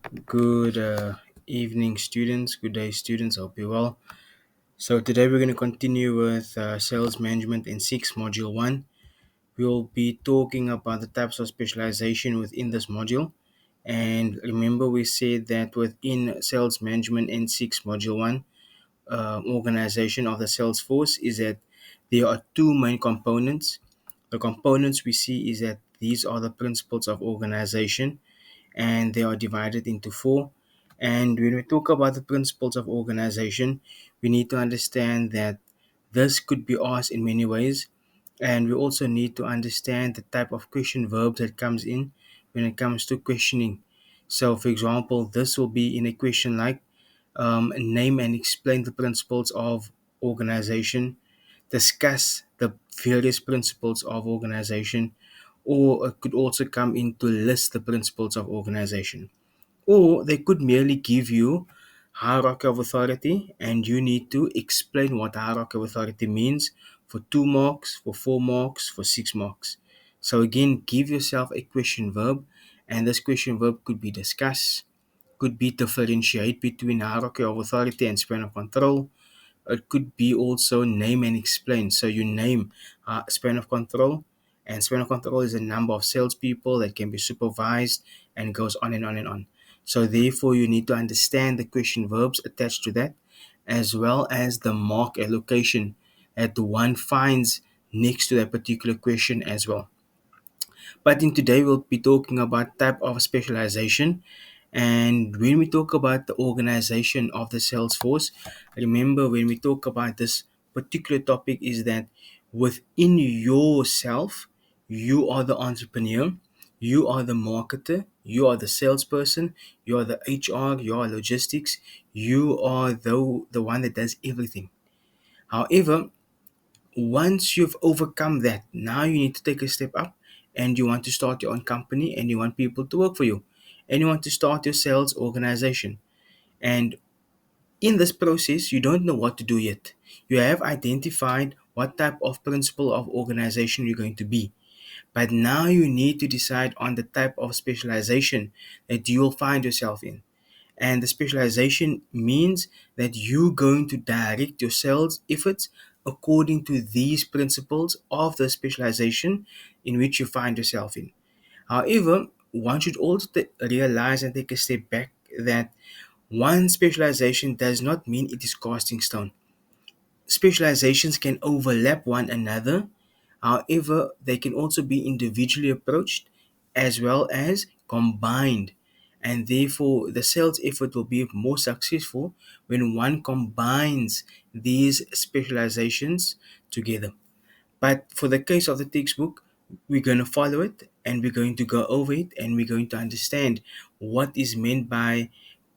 Good evening, students. Good day, students. Hope you're well. So, today we're going to continue with sales management in 6, module 1. We'll be talking about the types of specialization within this module. And remember, we said that within sales management in 6, module 1, organization of the sales force is that there are two main components. The components we see is that these are the principles of organization and they are divided into four. And when we talk about the principles of organization, we need to understand that this could be asked in many ways, and we also need to understand the type of question verbs that comes in when it comes to questioning. So, for example, this will be in a question like name and explain the principles of organization, discuss the various principles of organization, or it could also come in to list the principles of organization. Or they could merely give you hierarchy of authority and you need to explain what hierarchy of authority means for 2 marks, for 4 marks, for 6 marks. So again, give yourself a question verb, and this question verb could be discuss, could be differentiate between hierarchy of authority and span of control. It could be also name and explain. So you name span of control, and span of control is a number of salespeople that can be supervised and goes on and on and on. So therefore, you need to understand the question verbs attached to that, as well as the mark allocation that the one finds next to that particular question as well. But in today, we'll be talking about type of specialization. And when we talk about the organization of the sales force, remember when we talk about this particular topic is that within yourself, you are the entrepreneur, you are the marketer, you are the salesperson, you are the HR, you are logistics, you are the one that does everything. However, once you've overcome that, now you need to take a step up and you want to start your own company and you want people to work for you and you want to start your sales organization. And in this process, you don't know what to do yet. You have identified what type of principle of organization you're going to be. But now you need to decide on the type of specialization that you will find yourself in. And the specialization means that you're going to direct your sales efforts according to these principles of the specialization in which you find yourself in. However, one should also realize and take a step back that one specialization does not mean it is casting stone. Specializations can overlap one another. However, they can also be individually approached as well as combined. And therefore, the sales effort will be more successful when one combines these specializations together. But for the case of the textbook, we're going to follow it and we're going to go over it and we're going to understand what is meant by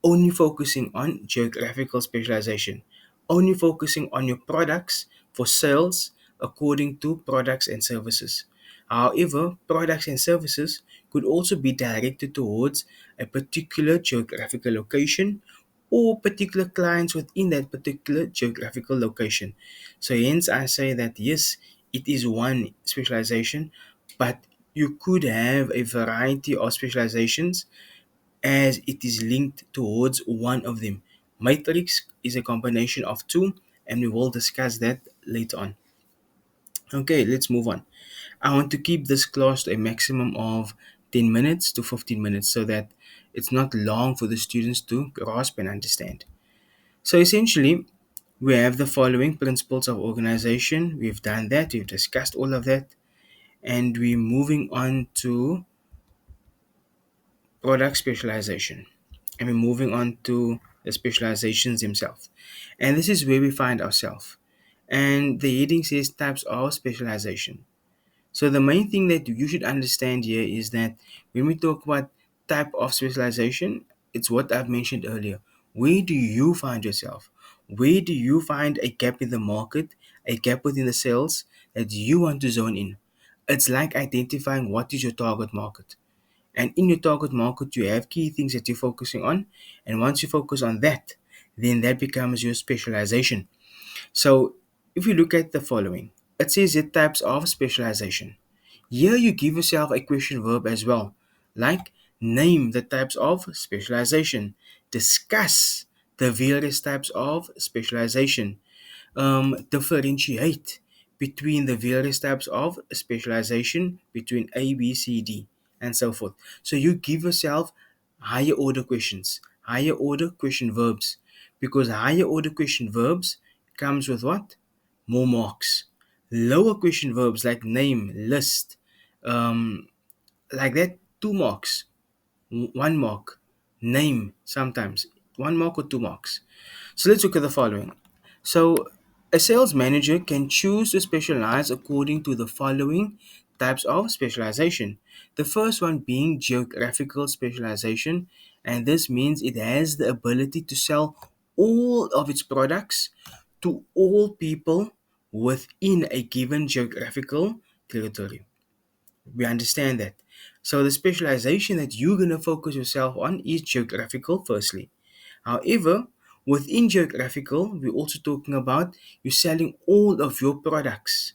only focusing on geographical specialization, only focusing on your products for sales according to products and services. However, products and services could also be directed towards a particular geographical location or particular clients within that particular geographical location. So, hence, I say that yes, it is one specialization, but you could have a variety of specializations as it is linked towards one of them. Matrix is a combination of two, and we will discuss that later on. Okay, let's move on. I want to keep this class to a maximum of 10 minutes to 15 minutes so that it's not long for the students to grasp and understand. So essentially, we have the following principles of organization. We've done that, we've discussed all of that, and we're moving on to product specialization. And we're moving on to the specializations themselves. And this is where we find ourselves. And the heading says types of specialization. So the main thing that you should understand here is that when we talk about type of specialization, it's what I've mentioned earlier. Where do you find yourself? Where do you find a gap in the market, a gap within the sales that you want to zone in? It's like identifying what is your target market. And in your target market, you have key things that you're focusing on. And once you focus on that, then that becomes your specialization. So if you look at the following, it says the types of specialization. Here you give yourself a question verb as well, like Name the types of specialization. Discuss the various types of specialization. Differentiate between the various types of specialization between A, B, C, D, and so forth. So you give yourself higher order questions, higher order question verbs, because higher order question verbs comes with what? More marks. Lower question verbs like name, list, like that, 2 marks, 1 mark. Name, sometimes 1 mark or 2 marks. So let's look at the following. So a sales manager can choose to specialize according to the following types of specialization. The first one being geographical specialization, and this means it has the ability to sell all of its products to all people within a given geographical territory. We understand that. So the specialization that you're going to focus yourself on is geographical, firstly. However, within geographical, we're also talking about you selling all of your products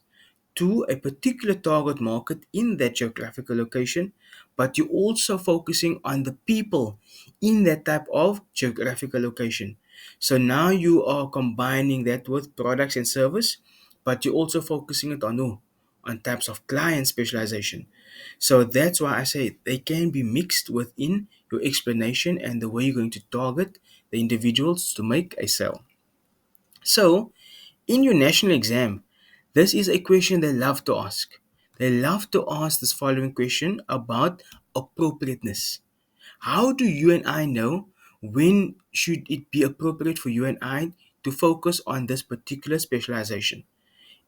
to a particular target market in that geographical location, but you're also focusing on the people in that type of geographical location. So now you are combining that with products and service, but you're also focusing it on who? On types of client specialization. So that's why I say they can be mixed within your explanation and the way you're going to target the individuals to make a sale. So, in your national exam, this is a question they love to ask. They love to ask this following question about appropriateness. How do you and I know when should it be appropriate for you and I to focus on this particular specialization?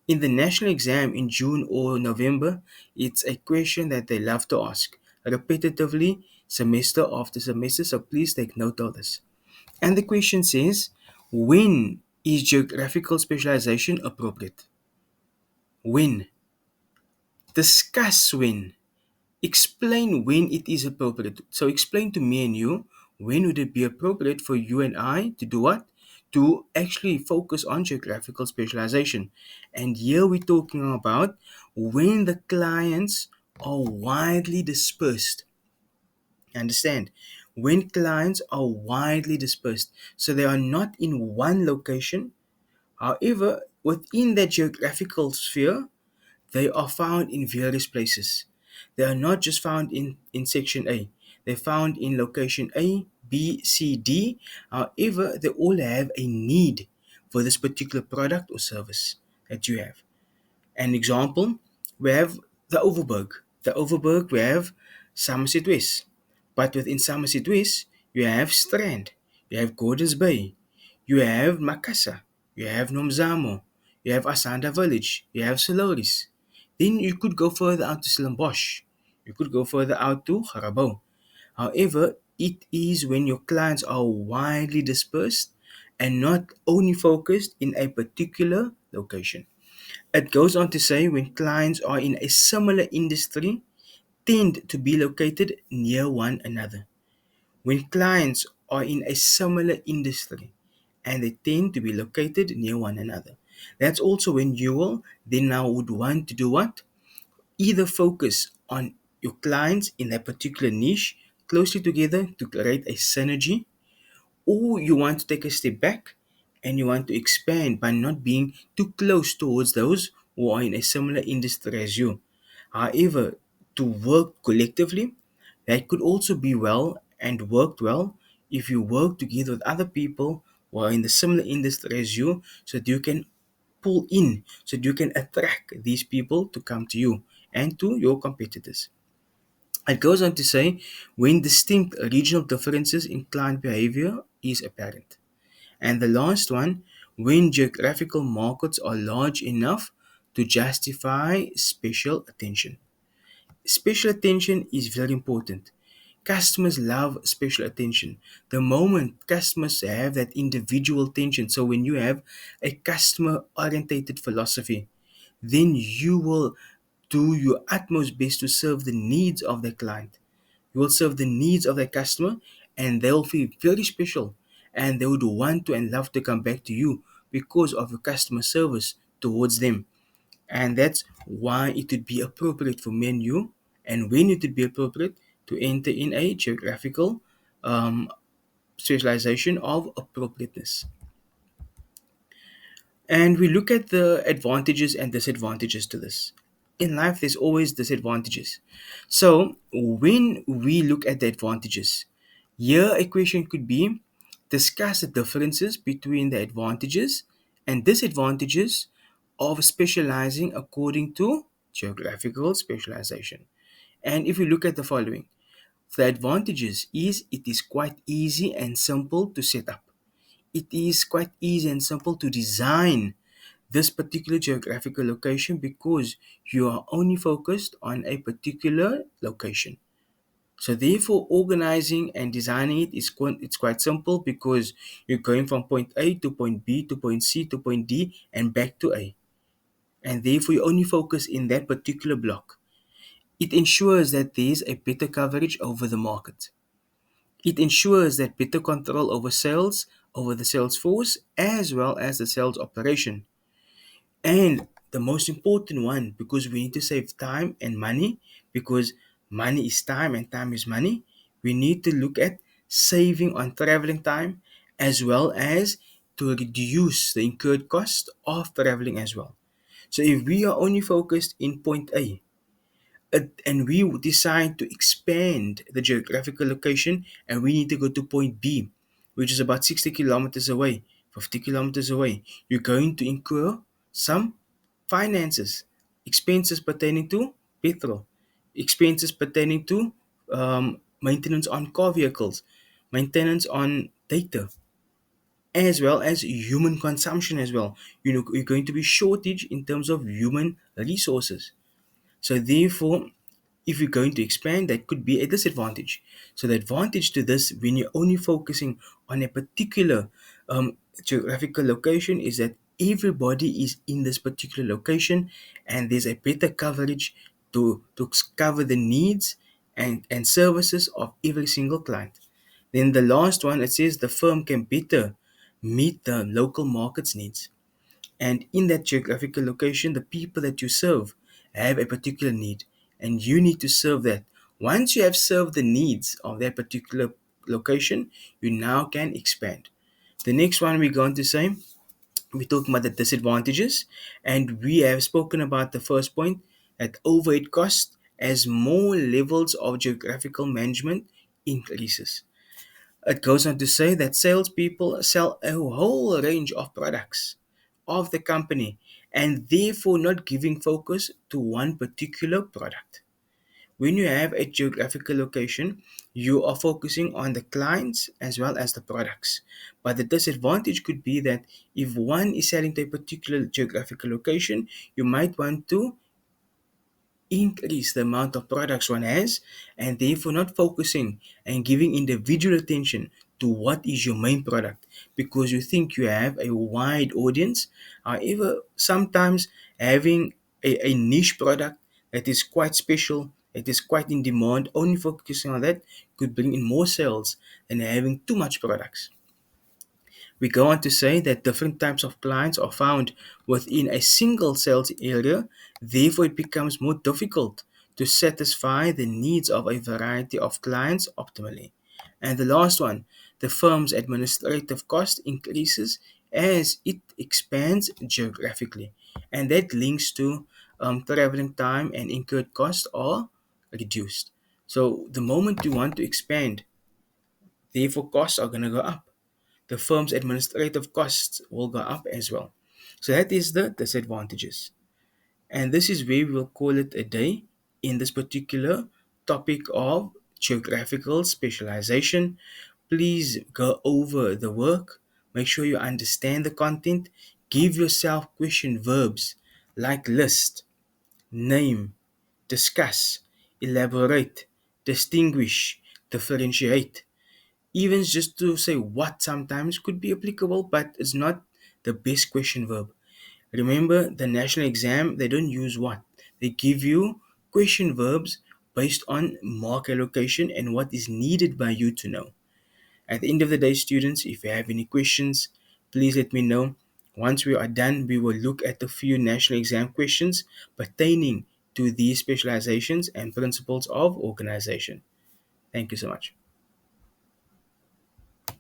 In the national exam in June or November, it's a question that they love to ask repetitively, semester after semester, so please take note of this. And the question says, when is geographical specialization appropriate? When? Discuss when. Explain when it is appropriate. So explain to me and you, when would it be appropriate for you and I to do what? To actually focus on geographical specialization. And here we're talking about when the clients are widely dispersed. Understand? When clients are widely dispersed, so they are not in one location. However, within that geographical sphere, they are found in various places. They are not just found in section A. They're found in location A, B, C, D. However, they all have a need for this particular product or service that you have. An example, we have the Overberg. The Overberg, we have Somerset West. But within Somerset West, you have Strand, you have Gordons Bay, you have Makassar, you have Nomzamo, you have Asanda Village, you have Soloris. Then you could go further out to Stellenbosch. You could go further out to Garabau. However, it is when your clients are widely dispersed and not only focused in a particular location. It goes on to say when clients are in a similar industry, tend to be located near one another. When clients are in a similar industry and they tend to be located near one another. That's also when you will then now would want to do what? Either focus on your clients in a particular niche closely together to create a synergy, or you want to take a step back and you want to expand by not being too close towards those who are in a similar industry as you. However, to work collectively, that could also be well and worked well if you work together with other people who are in the similar industry as you so that you can pull in, so that you can attract these people to come to you and to your competitors. It goes on to say when distinct regional differences in client behavior is apparent. And the last one, when geographical markets are large enough to justify special attention. Special attention is very important. Customers love special attention. The moment customers have that individual attention, so when you have a customer orientated philosophy, then you will do your utmost best to serve the needs of the client. You will serve the needs of the customer and they'll feel very special and they would want to and love to come back to you because of your customer service towards them. And that's why it would be appropriate for men you and when it would be appropriate to enter in a geographical um, specialization of appropriateness. And we look at the advantages and disadvantages to this. In life, there's always disadvantages. So, when we look at the advantages, here a question could be discuss the differences between the advantages and disadvantages of specializing according to geographical specialization. And if we look at the following, the advantages is it is quite easy and simple to set up. It is quite easy and simple to design this particular geographical location because you are only focused on a particular location. So therefore, organizing and designing it is quite simple because you're going from point A to point B to point C to point D and back to A. And therefore, you only focus in that particular block. It ensures that there's a better coverage over the market. It ensures that better control over sales, over the sales force, as well as the sales operation. And the most important one, because we need to save time and money, because money is time and time is money, we need to look at saving on traveling time as well as to reduce the incurred cost of traveling as well. So if we are only focused in point A, and we decide to expand the geographical location and we need to go to point B, which is about 60 kilometers away, 50 kilometers away, you're going to incur some finances, expenses pertaining to petrol, expenses pertaining to maintenance on car vehicles, maintenance on data, as well as human consumption as well. You know, you're going to be shortage in terms of human resources. So therefore, if you're going to expand, that could be a disadvantage. So the advantage to this, when you're only focusing on a particular geographical location, is that everybody is in this particular location, and there's a better coverage to cover the needs and services of every single client. Then the last one, it says the firm can better meet the local market's needs. And in that geographical location, the people that you serve have a particular need, and you need to serve that. Once you have served the needs of that particular location, you now can expand. The next one we're going to say, we're talking about the disadvantages, and we have spoken about the first point that overhead cost as more levels of geographical management increases. It goes on to say that salespeople sell a whole range of products of the company and therefore not giving focus to one particular product. When you have a geographical location, you are focusing on the clients as well as the products. But the disadvantage could be that if one is selling to a particular geographical location, you might want to increase the amount of products one has and therefore not focusing and giving individual attention to what is your main product because you think you have a wide audience. However, sometimes having a niche product that is quite special, that is quite in demand, only focusing on that could bring in more sales than having too much products. We go on to say that different types of clients are found within a single sales area, therefore, it becomes more difficult to satisfy the needs of a variety of clients optimally. And the last one, the firm's administrative cost increases as it expands geographically, and that links to traveling time and incurred costs are reduced. So, the moment you want to expand, therefore, costs are going to go up, the firm's administrative costs will go up as well. So that is the disadvantages. And this is where we will call it a day in this particular topic of geographical specialization. Please go over the work, make sure you understand the content, give yourself question verbs like list, name, discuss, elaborate, distinguish, differentiate. Even just to say what sometimes could be applicable, but it's not the best question verb. Remember, the national exam, they don't use what. They give you question verbs based on mark allocation and what is needed by you to know. At the end of the day, students, if you have any questions, please let me know. Once we are done, we will look at a few national exam questions pertaining to these specializations and principles of organization. Thank you so much.